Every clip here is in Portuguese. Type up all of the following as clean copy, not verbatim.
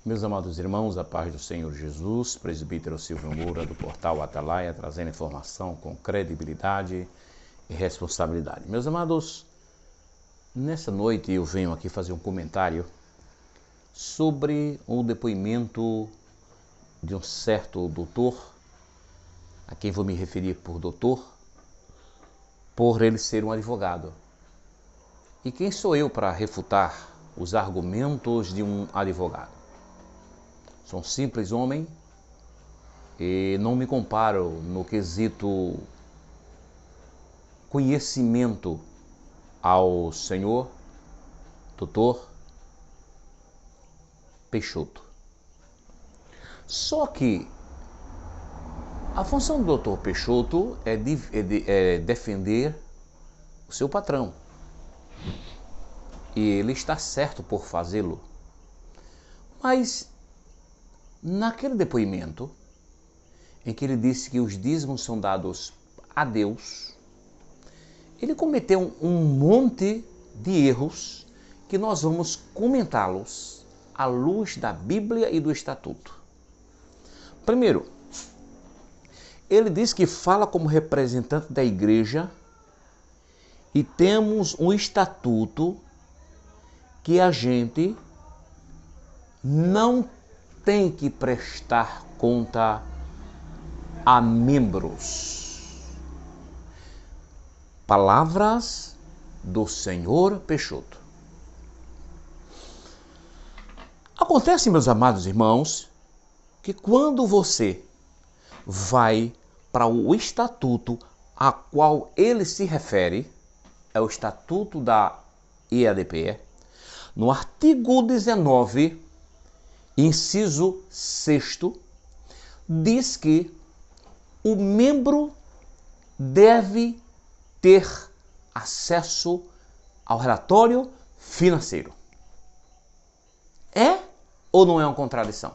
Meus amados irmãos, a paz do Senhor Jesus, presbítero Silvio Moura do portal Atalaia, trazendo informação com credibilidade e responsabilidade. Meus amados, nessa noite eu venho aqui fazer um comentário sobre o depoimento de um certo doutor, a quem vou me referir por doutor, por ele ser um advogado. E quem sou eu para refutar os argumentos de um advogado? Sou um simples homem e não me comparo no quesito conhecimento ao senhor doutor Peixoto. Só que a função do doutor Peixoto é defender o seu patrão. E ele está certo por fazê-lo. Mas naquele depoimento em que ele disse que os dízimos são dados a Deus, ele cometeu um monte de erros que nós vamos comentá-los à luz da Bíblia e do Estatuto. Primeiro, ele diz que fala como representante da igreja e temos um estatuto que a gente não tem que prestar conta a membros. Palavras do senhor Peixoto. Acontece, meus amados irmãos, que quando você vai para o estatuto a qual ele se refere, é o estatuto da EADP, no artigo 19, inciso 6º, diz que o membro deve ter acesso ao relatório financeiro. É ou não é uma contradição?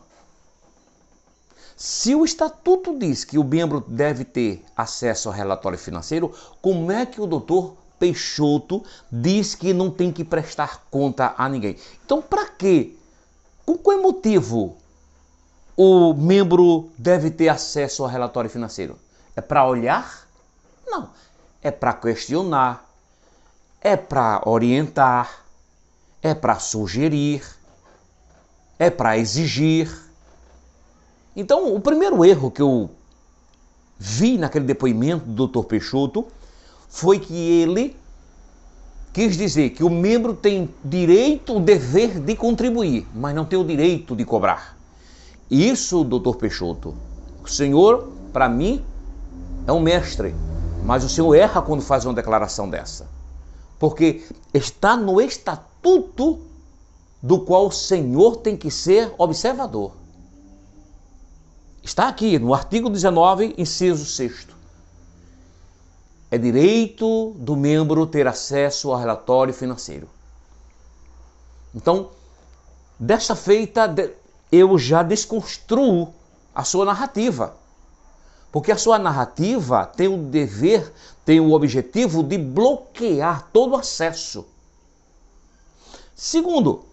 Se o estatuto diz que o membro deve ter acesso ao relatório financeiro, como é que o doutor Peixoto diz que não tem que prestar conta a ninguém? Então, para quê? Com qual motivo o membro deve ter acesso ao relatório financeiro? É para olhar? Não. É para questionar, é para orientar, é para sugerir, é para exigir. Então, o primeiro erro que eu vi naquele depoimento do Dr. Peixoto foi que ele quis dizer que o membro tem direito, o dever de contribuir, mas não tem o direito de cobrar. Isso, doutor Peixoto, o senhor, para mim, é um mestre, mas o senhor erra quando faz uma declaração dessa. Porque está no estatuto do qual o senhor tem que ser observador. Está aqui no artigo 19, inciso 6º. É direito do membro ter acesso ao relatório financeiro. Então, desta feita, eu já desconstruo a sua narrativa. Porque a sua narrativa tem o dever, tem o objetivo de bloquear todo acesso. Segundo,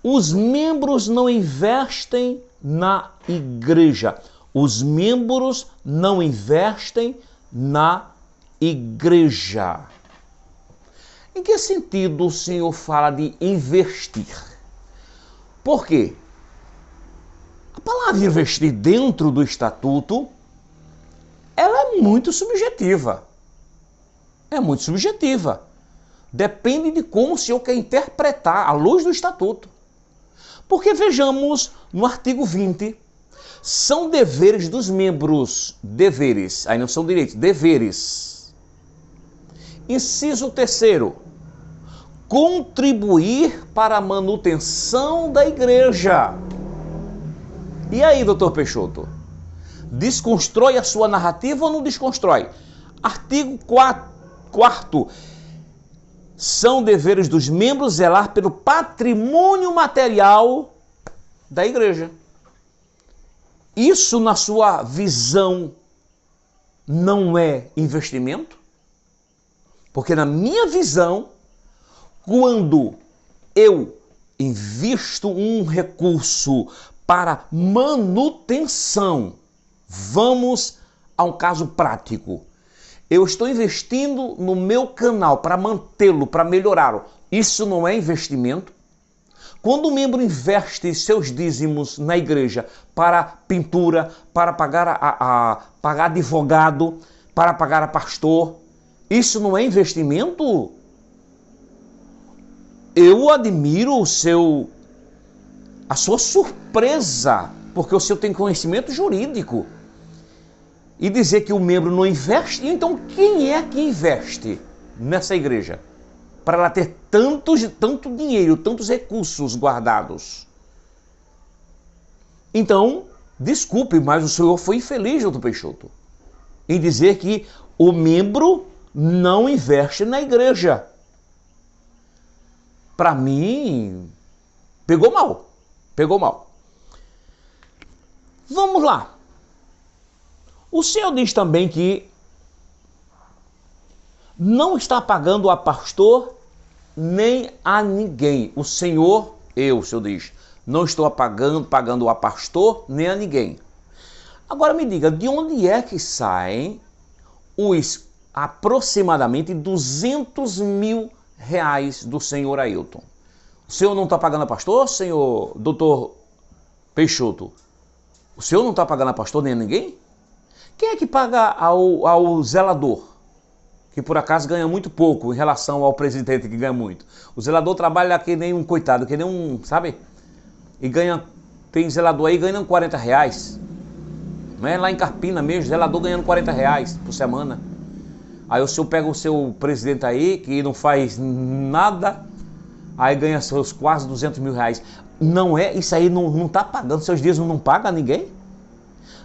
os membros não investem na igreja. Os membros não investem na igreja. Em que sentido o senhor fala de investir? Por quê? A palavra investir dentro do estatuto, ela é muito subjetiva. É muito subjetiva. Depende de como o senhor quer interpretar à luz do estatuto. Porque vejamos no artigo 20, são deveres dos membros, deveres, aí não são direitos, deveres. Inciso 3º, contribuir para a manutenção da igreja. E aí, doutor Peixoto, desconstrói a sua narrativa ou não desconstrói? Artigo 4º, são deveres dos membros zelar pelo patrimônio material da igreja. Isso, na sua visão, não é investimento? Porque na minha visão, quando eu invisto um recurso para manutenção. Vamos a um caso prático. Eu estou investindo no meu canal para mantê-lo, para melhorá-lo. Isso não é investimento? Quando o membro investe seus dízimos na igreja para pintura, para pagar pagar advogado, para pagar a pastor, isso não é investimento? Eu admiro a sua surpresa, porque o senhor tem conhecimento jurídico. E dizer que o membro não investe, então quem é que investe nessa igreja? Para ela ter tanto dinheiro, tantos recursos guardados. Então, desculpe, mas o senhor foi infeliz, doutor Peixoto, em dizer que o membro não investe na igreja. Para mim, pegou mal. Pegou mal. Vamos lá. O senhor diz também que não está pagando a pastor nem a ninguém. O senhor diz, não estou pagando a pastor nem a ninguém. Agora me diga, de onde é que saem os aproximadamente 200 mil reais do senhor Ailton? O senhor não está pagando a pastor, senhor doutor Peixoto? O senhor não está pagando a pastor nem a ninguém? Quem é que paga ao zelador? Que por acaso ganha muito pouco em relação ao presidente que ganha muito. O zelador trabalha que nem um coitado, que nem um, sabe? E ganha, tem zelador aí ganhando 40 reais. Não é lá em Carpina mesmo, zelador ganhando 40 reais por semana. Aí o senhor pega o seu presidente aí, que não faz nada, aí ganha seus quase 200 mil reais. Não é, isso aí não está pagando, seus dízimos não pagam a ninguém?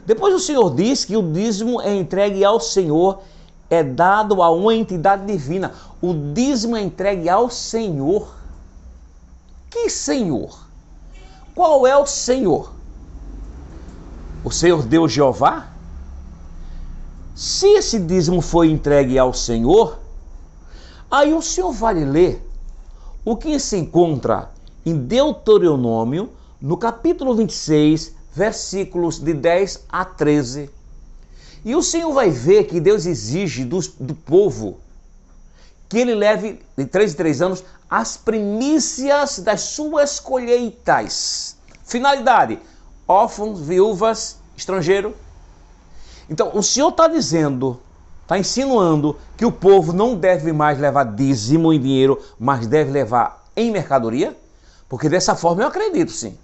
Depois o senhor diz que o dízimo é entregue ao Senhor, é dado a uma entidade divina. O dízimo é entregue ao Senhor. Que Senhor? Qual é o Senhor? O Senhor Deus Jeová? Se esse dízimo foi entregue ao Senhor, aí o senhor vai ler o que se encontra em Deuteronômio, no capítulo 26, versículos de 10 a 13. E o senhor vai ver que Deus exige do povo que ele leve de 3 em 3 anos as primícias das suas colheitas. Finalidade: órfãos, viúvas, estrangeiro. Então, o senhor está dizendo, está insinuando que o povo não deve mais levar dízimo em dinheiro, mas deve levar em mercadoria? Porque dessa forma eu acredito, sim.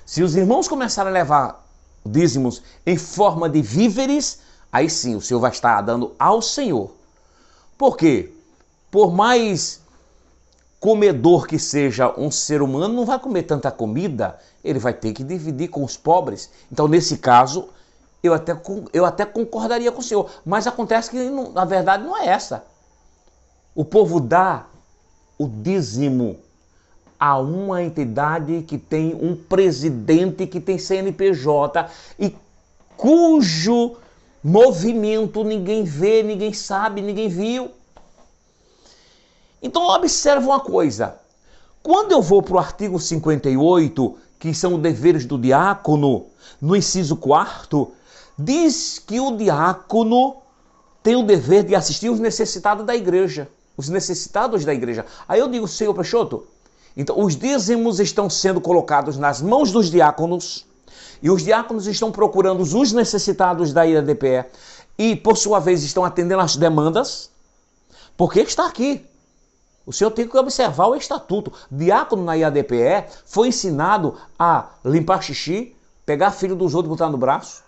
Se os irmãos começarem a levar dízimos em forma de víveres, aí sim o senhor vai estar dando ao Senhor. Por quê? Por mais comedor que seja um ser humano, não vai comer tanta comida, ele vai ter que dividir com os pobres. Então, nesse caso, eu até concordaria com o senhor, mas acontece que na verdade não é essa. O povo dá o dízimo a uma entidade que tem um presidente que tem CNPJ e cujo movimento ninguém vê, ninguém sabe, ninguém viu. Então observa uma coisa, quando eu vou para o artigo 58, que são os deveres do diácono, no inciso 4º, diz que o diácono tem o dever de assistir os necessitados da igreja. Os necessitados da igreja. Aí eu digo, senhor Peixoto, então os dízimos estão sendo colocados nas mãos dos diáconos e os diáconos estão procurando os necessitados da IADPE e, por sua vez, estão atendendo às demandas. Porque está aqui. O senhor tem que observar o estatuto. Diácono na IADPE foi ensinado a limpar xixi, pegar filho dos outros e botar no braço,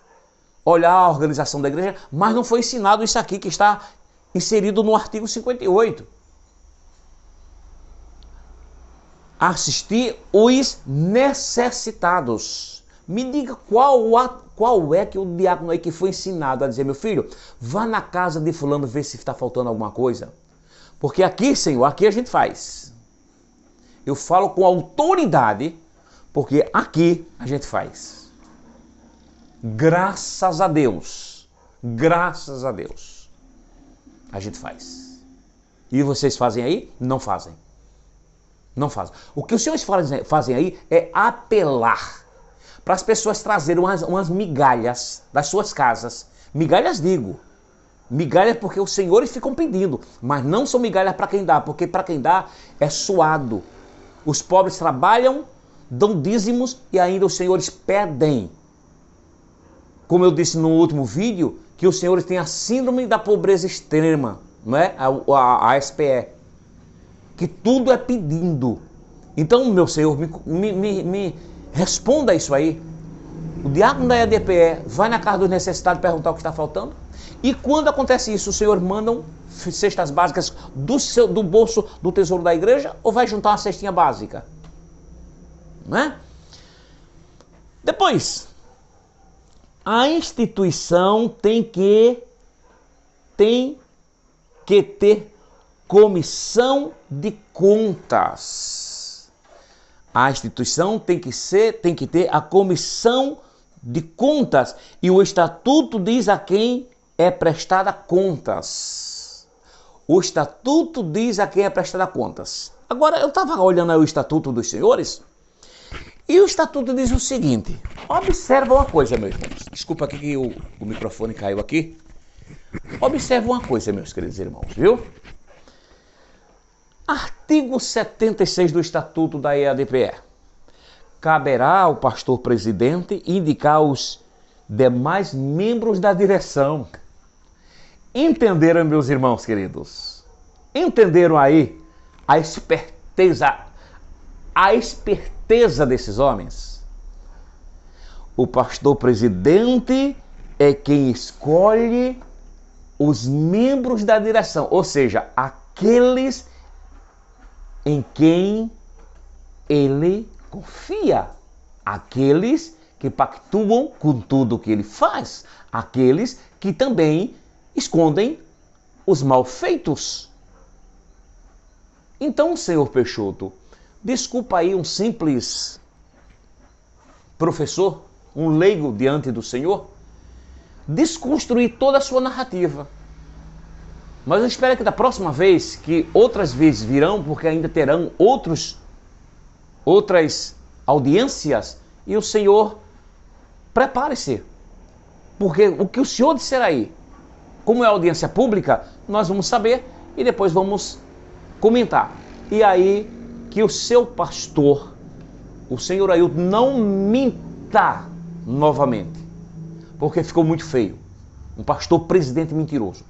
olhar a organização da igreja, mas não foi ensinado isso aqui que está inserido no artigo 58. Assistir os necessitados. Me diga qual é que o diácono aí que foi ensinado a dizer, meu filho, vá na casa de fulano ver se está faltando alguma coisa. Porque aqui, Senhor, aqui a gente faz. Eu falo com autoridade, porque aqui a gente faz. Graças a Deus, a gente faz. E vocês fazem aí? Não fazem. Não fazem. O que os senhores fazem aí é apelar para as pessoas trazerem umas migalhas das suas casas. Migalhas, digo. Migalhas porque os senhores ficam pedindo, mas não são migalhas para quem dá, porque para quem dá é suado. Os pobres trabalham, dão dízimos e ainda os senhores pedem. Como eu disse no último vídeo, que os senhores têm a síndrome da pobreza extrema, não é? A SPE. Que tudo é pedindo. Então, meu senhor, me responda isso aí. O diácono da EDPE vai na casa dos necessitados perguntar o que está faltando. E quando acontece isso, os senhores mandam cestas básicas do bolso do tesouro da igreja ou vai juntar uma cestinha básica? Não é? Depois, a instituição tem que ter comissão de contas. A instituição tem que ter a comissão de contas. E o estatuto diz a quem é prestada contas. O estatuto diz a quem é prestada contas. Agora, eu estava olhando aí o estatuto dos senhores, e o estatuto diz o seguinte. Observa uma coisa, meus irmãos. Desculpa aqui que o microfone caiu aqui. Observa uma coisa, meus queridos irmãos, viu? Artigo 76 do Estatuto da EADPE. Caberá ao pastor presidente indicar os demais membros da direção. Entenderam, meus irmãos queridos? Entenderam aí a esperteza desses homens? O pastor presidente é quem escolhe os membros da direção, ou seja, aqueles em quem ele confia, aqueles que pactuam com tudo que ele faz, aqueles que também escondem os malfeitos. Então, senhor Peixoto, desculpa aí um simples professor, um leigo diante do Senhor, desconstruir toda a sua narrativa. Mas eu espero que da próxima vez, que outras vezes virão, porque ainda terão outras audiências, e o Senhor prepare-se. Porque o que o Senhor disser aí, como é audiência pública, nós vamos saber e depois vamos comentar. E aí que o seu pastor, o senhor Ailton, não minta novamente, porque ficou muito feio. Um pastor presidente mentiroso.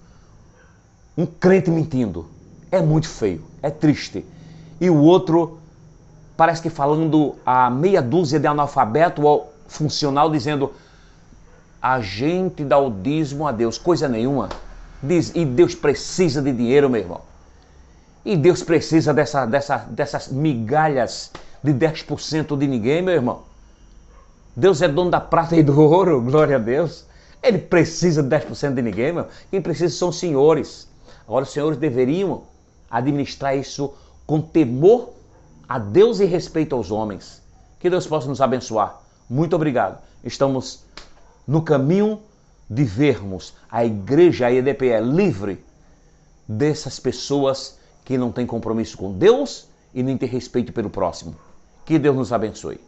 Um crente mentindo. É muito feio, é triste. E o outro parece que falando a meia dúzia de analfabeto funcional, dizendo: a gente dá o dízimo a Deus. Coisa nenhuma. E Deus precisa de dinheiro, meu irmão. E Deus precisa dessas migalhas de 10% de ninguém, meu irmão. Deus é dono da prata e do ouro, glória a Deus. Ele precisa de 10% de ninguém, meu. Quem precisa são os senhores. Agora, os senhores deveriam administrar isso com temor a Deus e respeito aos homens. Que Deus possa nos abençoar. Muito obrigado. Estamos no caminho de vermos a igreja, a EDPE, livre dessas pessoas que não têm compromisso com Deus e nem têm respeito pelo próximo. Que Deus nos abençoe.